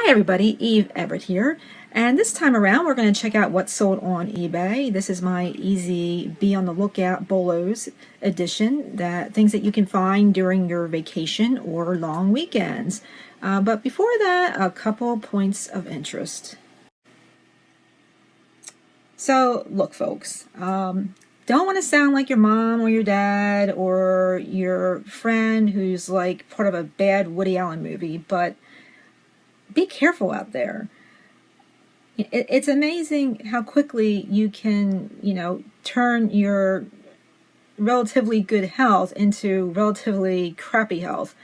Hi everybody, Eve Everett here, and this time around we're going to check out what's sold on eBay. This is my EZ Be on the Lookout Bolos edition, things that you can find during your vacation or long weekends. But before that, a couple points of interest. So look folks, don't want to sound like your mom or your dad or your friend who's like part of a bad Woody Allen movie, but be careful out there. It's amazing how quickly you can, turn your relatively good health into relatively crappy health,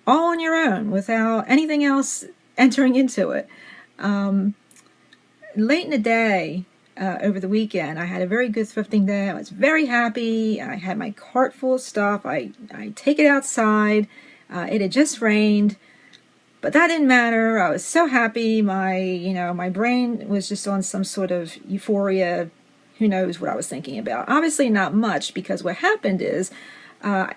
all on your own without anything else entering into it. Late in the day, over the weekend, I had a very good thrifting day. I was very happy. I had my cart full of stuff. I take it outside. It had just rained. But that didn't matter. I was so happy. My brain was just on some sort of euphoria. Who knows what I was thinking about? Obviously not much, because what happened is, for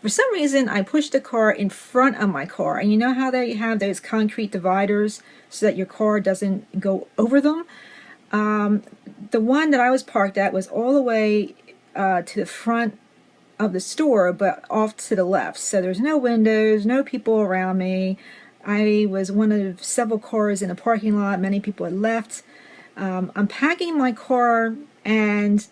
some reason, I pushed the car in front of my car. And you know how they have those concrete dividers so that your car doesn't go over them? The one that I was parked at was all the way to the front of the store, but off to the left. So there's no windows, no people around me. I was one of several cars in a parking lot. Many people had left. I'm packing my car, and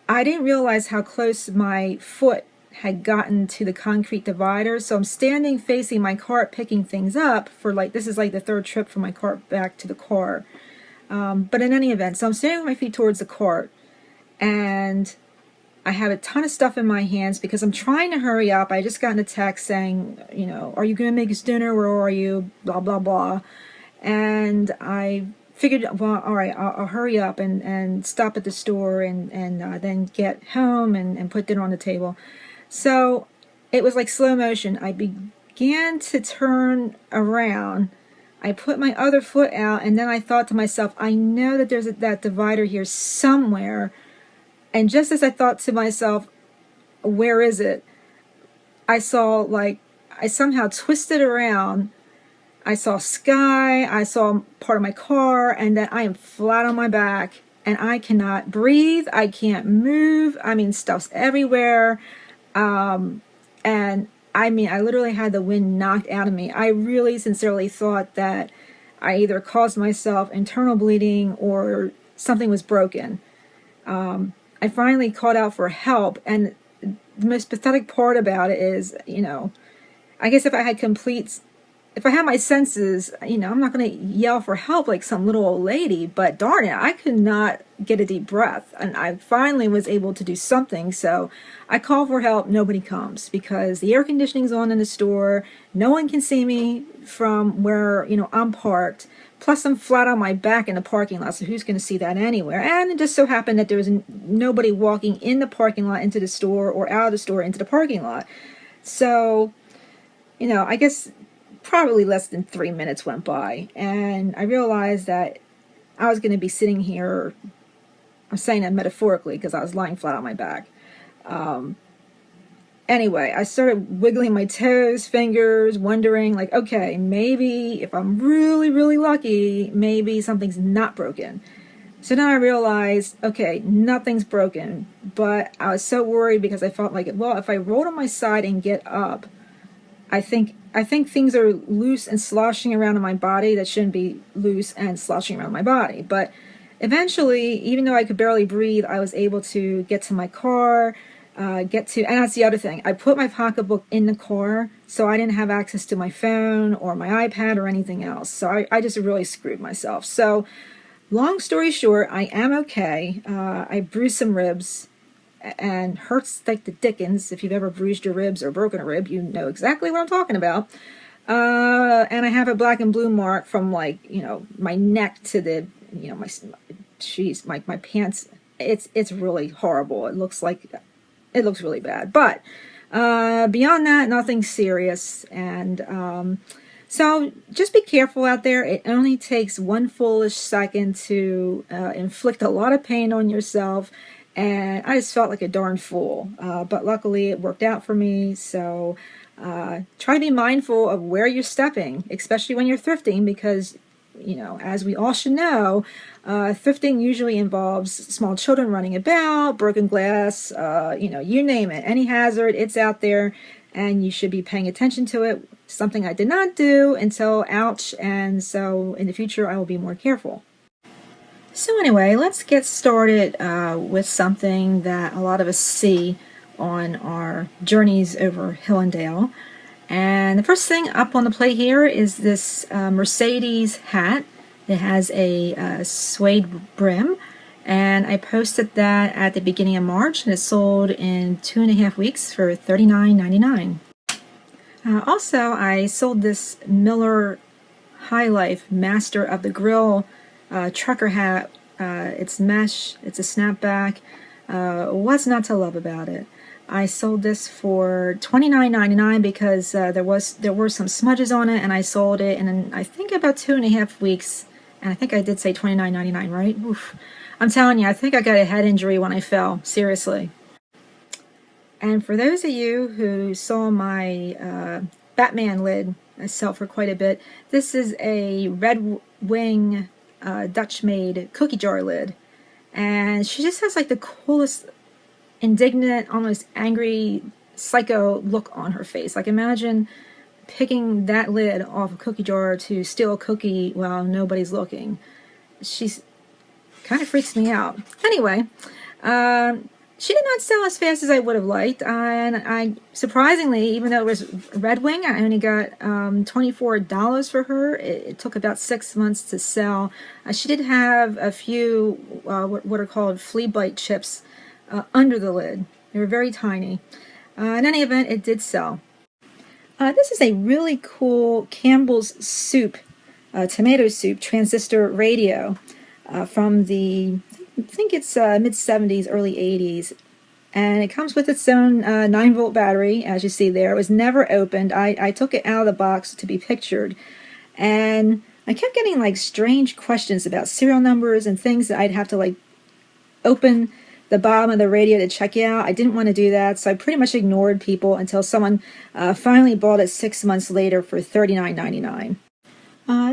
I didn't realize how close my foot had gotten to the concrete divider. So I'm standing facing my cart, picking things up this is like the third trip for my cart back to the car. But in any event, so I'm standing with my feet towards the cart, and I have a ton of stuff in my hands because I'm trying to hurry up. I just got a text saying, are you going to make us dinner? Where are you? Blah, blah, blah. And I figured, well, all right, I'll hurry up and stop at the store and then get home and put dinner on the table. So it was like slow motion. I began to turn around. I put my other foot out, and then I thought to myself, I know that there's that divider here somewhere. And just as I thought to myself, where is it? I saw, I somehow twisted around. I saw sky, I saw part of my car, and then I am flat on my back, and I cannot breathe, I can't move. I mean, stuff's everywhere. And I literally had the wind knocked out of me. I really sincerely thought that I either caused myself internal bleeding or something was broken. I finally called out for help, and the most pathetic part about it is, I guess if I had my senses, I'm not going to yell for help like some little old lady, but darn it, I could not get a deep breath, and I finally was able to do something. So I call for help. Nobody comes because the air conditioning's on in the store. No one can see me from where, I'm parked. Plus, I'm flat on my back in the parking lot, so who's going to see that anywhere? And it just so happened that there was nobody walking in the parking lot into the store or out of the store into the parking lot. So, I guess probably less than 3 minutes went by, and I realized that I was going to be sitting here. I'm saying that metaphorically because I was lying flat on my back. Anyway, I started wiggling my toes, fingers, wondering, okay, maybe if I'm really, really lucky, maybe something's not broken. So now I realized, okay, nothing's broken, but I was so worried because I felt like, well, if I roll on my side and get up, I think things are loose and sloshing around in my body that shouldn't be loose and sloshing around my body. But eventually, even though I could barely breathe, I was able to get to my car, and that's the other thing. I put my pocketbook in the car, so I didn't have access to my phone or my iPad or anything else. So I just really screwed myself. So long story short, I am okay. I bruised some ribs and hurts like the dickens. If you've ever bruised your ribs or broken a rib, you know exactly what I'm talking about. And I have a black and blue mark from my neck to the, my pants. It's really horrible. It looks really bad. But beyond that, nothing serious. And so just be careful out there. It only takes one foolish second to inflict a lot of pain on yourself. And I just felt like a darn fool. But luckily it worked out for me. So Try to be mindful of where you're stepping, especially when you're thrifting, because, you know, as we all should know, thrifting usually involves small children running about, broken glass, you know, you name it. Any hazard, it's out there, and you should be paying attention to it. Something I did not do until ouch, and so in the future I will be more careful. So anyway, let's get started with something that a lot of us see on our journeys over hill and dale. And the first thing up on the plate here is this Mercedes hat. It has a suede brim, and I posted that at the beginning of March, and it sold in 2.5 weeks for $39.99. Also, I sold this Miller High Life Master of the Grill trucker hat. It's mesh, it's a snapback. What's not to love about it? I sold this for $29.99 because there were some smudges on it, and I sold it in I think about 2.5 weeks, and I think I did say $29.99, right? Oof. I'm telling you, I think I got a head injury when I fell, seriously. And for those of you who saw my Batman lid I sell for quite a bit, this is a Red Wing Dutch-made cookie jar lid, and she just has like the coolest, indignant, almost angry, psycho look on her face. Like, imagine picking that lid off a cookie jar to steal a cookie while nobody's looking. She's kind of freaks me out. Anyway, she did not sell as fast as I would have liked, and I surprisingly, even though it was Red Wing, I only got $24 for her. It took about 6 months to sell. She did have a few what are called flea bite chips under the lid. They were very tiny. In any event, it did sell. This is a really cool Campbell's Soup, tomato soup transistor radio from the, I think it's mid-70s, early 80s. And it comes with its own 9-volt battery, as you see there. It was never opened. I took it out of the box to be pictured. And I kept getting like strange questions about serial numbers and things that I'd have to like open the bottom of the radio to check out. I didn't want to do that, so I pretty much ignored people until someone finally bought it 6 months later for $39.99.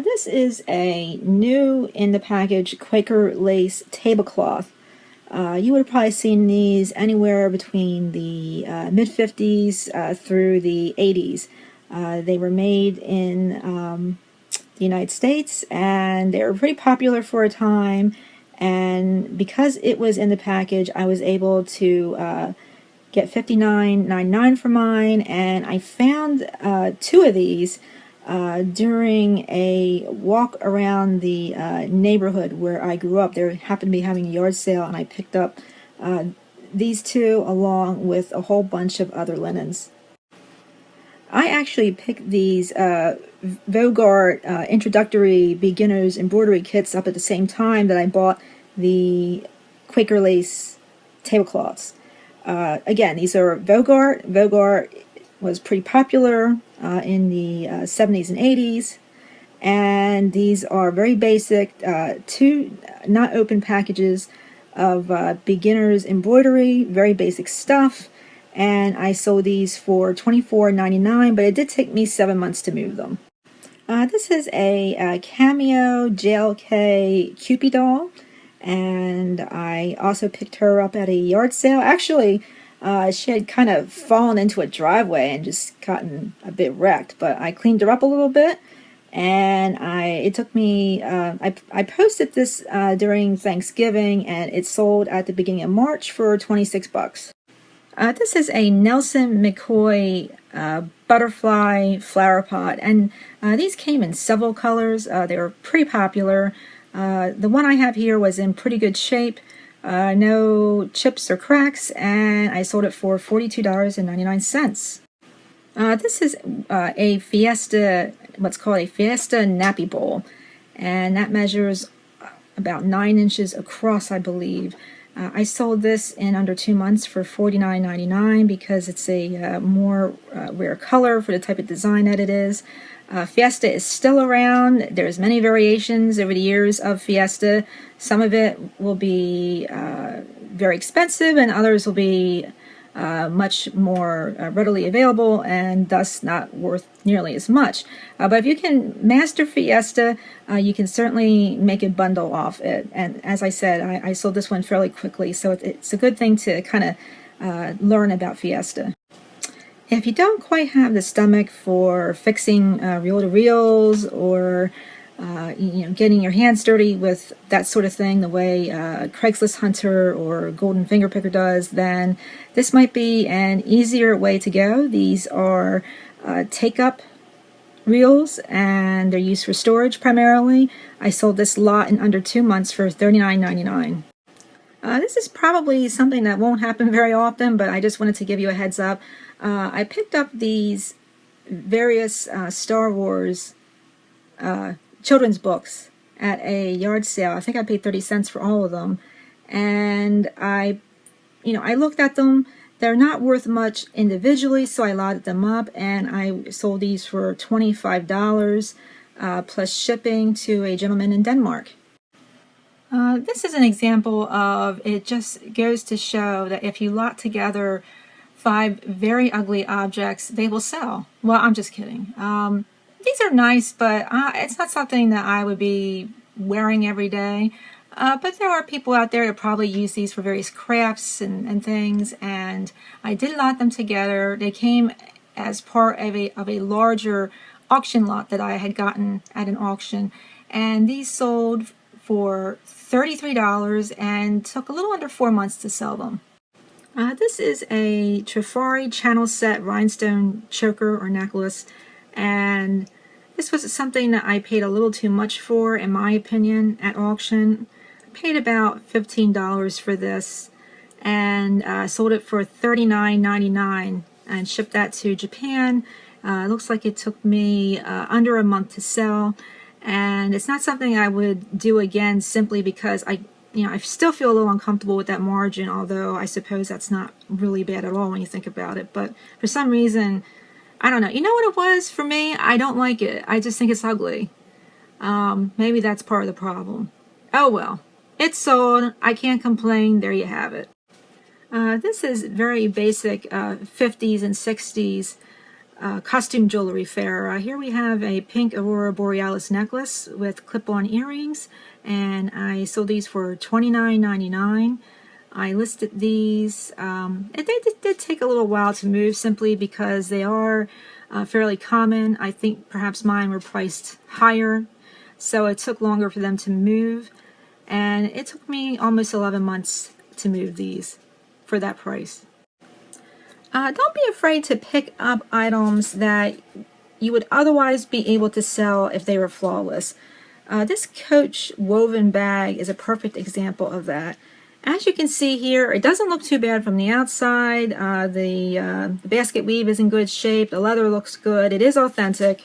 This is a new in the package Quaker lace tablecloth. You would have probably seen these anywhere between the mid-50s through the 80s. They were made in the United States, and they were pretty popular for a time. And because it was in the package, I was able to get $59.99 for mine. And I found 2 of these during a walk around the neighborhood where I grew up. There happened to be having a yard sale, and I picked up these 2 along with a whole bunch of other linens. I actually picked these Vogart introductory beginners embroidery kits up at the same time that I bought the Quaker lace tablecloths. Again, these are Vogart. Vogart was pretty popular in the 70s and 80s, and these are very basic, 2 not open packages of beginners embroidery, very basic stuff. And I sold these for $24.99, but it did take me 7 months to move them. This is a Cameo JLK Cupid doll, and I also picked her up at a yard sale. Actually, she had kind of fallen into a driveway and just gotten a bit wrecked, but I cleaned her up a little bit, and it took me, I posted this during Thanksgiving, and it sold at the beginning of March for $26. This is a Nelson McCoy butterfly flower pot, and these came in several colors. They were pretty popular. The one I have here was in pretty good shape, no chips or cracks, and I sold it for $42.99. This is a Fiesta, what's called a Fiesta nappy bowl, and that measures about 9 inches across, I believe. I sold this in under 2 months for $49.99 because it's a more rare color for the type of design that it is. Fiesta is still around. There's many variations over the years of Fiesta. Some of it will be very expensive, and others will be much more readily available and thus not worth nearly as much. But if you can master Fiesta, you can certainly make a bundle off it. And as I said, I sold this one fairly quickly, so it's a good thing to kind of learn about Fiesta. If you don't quite have the stomach for fixing reel-to-reels or getting your hands dirty with that sort of thing the way Craigslist Hunter or Golden Finger Picker does, then this might be an easier way to go. These are take-up reels, and they're used for storage primarily. I sold this lot in under 2 months for $39.99. This is probably something that won't happen very often, but I just wanted to give you a heads up. I picked up these various Star Wars children's books at a yard sale. I think I paid 30 cents for all of them. And I looked at them. They're not worth much individually, so I lotted them up, and I sold these for $25 plus shipping to a gentleman in Denmark. This is an example of, it just goes to show that if you lot together 5 very ugly objects, they will sell. Well, I'm just kidding. These are nice, but it's not something that I would be wearing every day. But there are people out there that probably use these for various crafts and things, and I did lot them together. They came as part of a larger auction lot that I had gotten at an auction, and these sold for $33 and took a little under 4 months to sell them. This is a Trifari channel set rhinestone choker or necklace, and this was something that I paid a little too much for, in my opinion, at auction. I paid about $15 for this, and sold it for $39.99 and shipped that to Japan. It looks like it took me under a month to sell, and it's not something I would do again simply because I still feel a little uncomfortable with that margin, although I suppose that's not really bad at all when you think about it. But for some reason, I don't know. You know what it was for me? I don't like it. I just think it's ugly. Maybe that's part of the problem. Oh well. It's sold. I can't complain. There you have it. This is very basic 50s and 60s costume jewelry fare. Here we have a pink Aurora Borealis necklace with clip-on earrings, and I sold these for $29.99. I listed these. They did take a little while to move simply because they are fairly common. I think perhaps mine were priced higher, so it took longer for them to move, and it took me almost 11 months to move these for that price. Don't be afraid to pick up items that you would otherwise be able to sell if they were flawless. This Coach woven bag is a perfect example of that. As you can see here, it doesn't look too bad from the outside. The basket weave is in good shape. The leather looks good. It is authentic.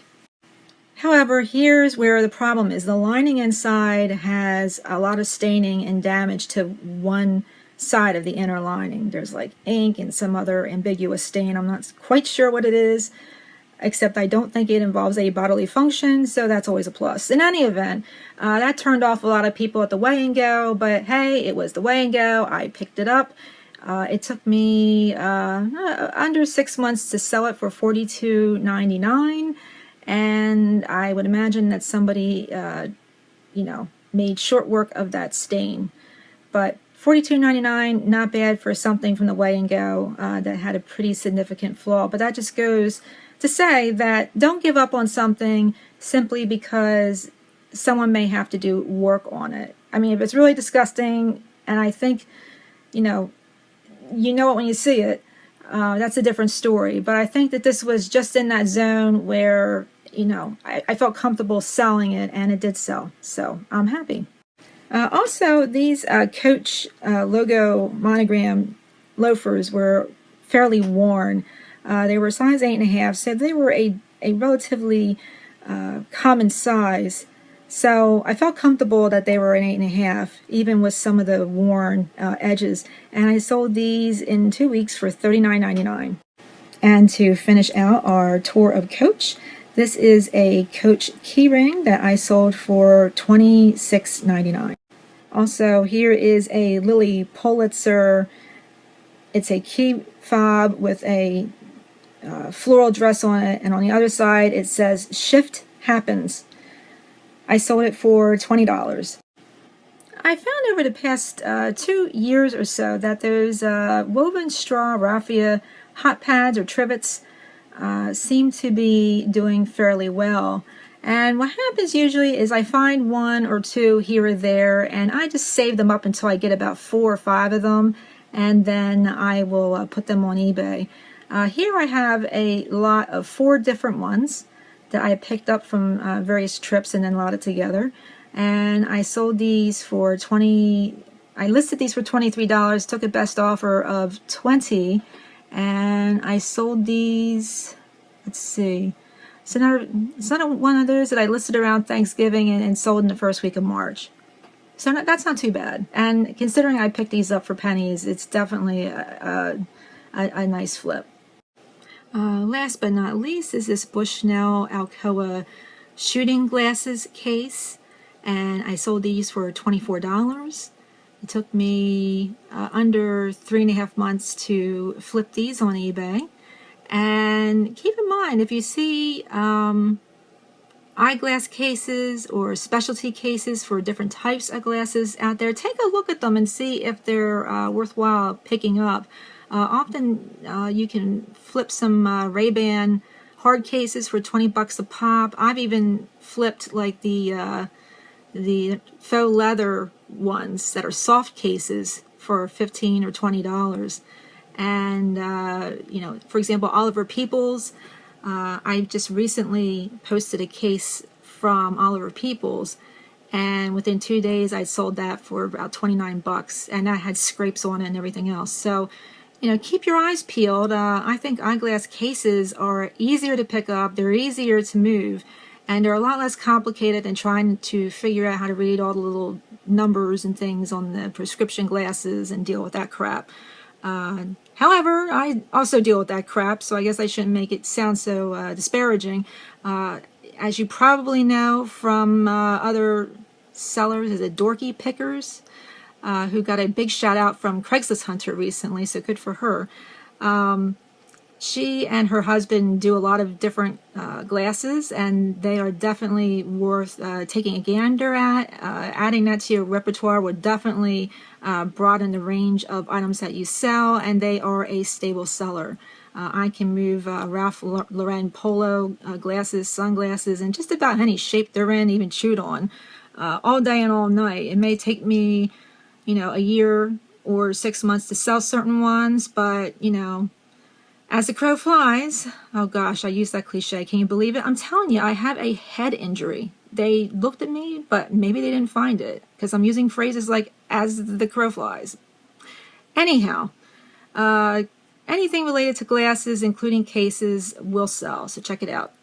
However, here's where the problem is. The lining inside has a lot of staining and damage to one side of the inner lining. There's like ink and some other ambiguous stain. I'm not quite sure what it is, except I don't think it involves a bodily function, so that's always a plus. In any event, that turned off a lot of people at the weigh and go, but hey, it was the weigh and go. I picked it up. It took me under 6 months to sell it for $42.99, and I would imagine that somebody, made short work of that stain. But $42.99, not bad for something from the weigh and go that had a pretty significant flaw. But that just goes to say that don't give up on something simply because someone may have to do work on it. I mean, if it's really disgusting, and I think, you know it when you see it, that's a different story. But I think that this was just in that zone where, I felt comfortable selling it, and it did sell. So I'm happy. Also, these Coach logo monogram loafers were fairly worn. They were size 8.5, so they were a relatively common size. So I felt comfortable that they were an 8.5, even with some of the worn edges. And I sold these in 2 weeks for $39.99. And to finish out our tour of Coach, this is a Coach keyring that I sold for $26.99. Also, here is a Lily Pulitzer It's a key fob with a floral dress on it, and on the other side it says "Shift Happens." I sold it for $20. I found over the past 2 years or so that those woven straw raffia hot pads or trivets seem to be doing fairly well. And what happens usually is I find one or two here or there, and I just save them up until I get about 4 or 5 of them, and then I will put them on eBay. Here I have a lot of 4 different ones that I picked up from various trips and then lotted together. And I sold these for I listed these for $23, took a best offer of $20, and I sold these, let's see, it's not one of those that I listed around Thanksgiving and sold in the first week of March. So that's not too bad. And considering I picked these up for pennies, it's definitely a nice flip. Last but not least is this Bushnell Alcoa shooting glasses case, and I sold these for $24. It took me under 3.5 months to flip these on eBay. And keep in mind, if you see eyeglass cases or specialty cases for different types of glasses out there, take a look at them and see if they're worthwhile picking up. Often you can flip some Ray-Ban hard cases for $20 a pop. I've even flipped like the faux leather ones that are soft cases for $15 or $20. And you know, for example, Oliver Peoples, I just recently posted a case from Oliver Peoples, and within 2 days I sold that for about $29, and that had scrapes on it and everything else. So, you know, keep your eyes peeled. I think eyeglass cases are easier to pick up, they're easier to move, and they're a lot less complicated than trying to figure out how to read all the little numbers and things on the prescription glasses and deal with that crap. However, I also deal with that crap, so I guess I shouldn't make it sound so disparaging. As you probably know from other sellers, is it Dorky Pickers, who got a big shout out from Craigslist Hunter recently, so good for her. She and her husband do a lot of different glasses, and they are definitely worth taking a gander at. Adding that to your repertoire would definitely broaden the range of items that you sell, and they are a stable seller. I can move Ralph Lauren polo glasses, sunglasses, and just about any shape they're in, even chewed on, all day and all night. It may take me, you know, a year or 6 months to sell certain ones, but, you know, as the crow flies, oh gosh, I use that cliche. Can you believe it? I'm telling you, I have a head injury. They looked at me, but maybe they didn't find it because I'm using phrases like "as the crow flies." Anyhow, anything related to glasses, including cases, will sell. So check it out.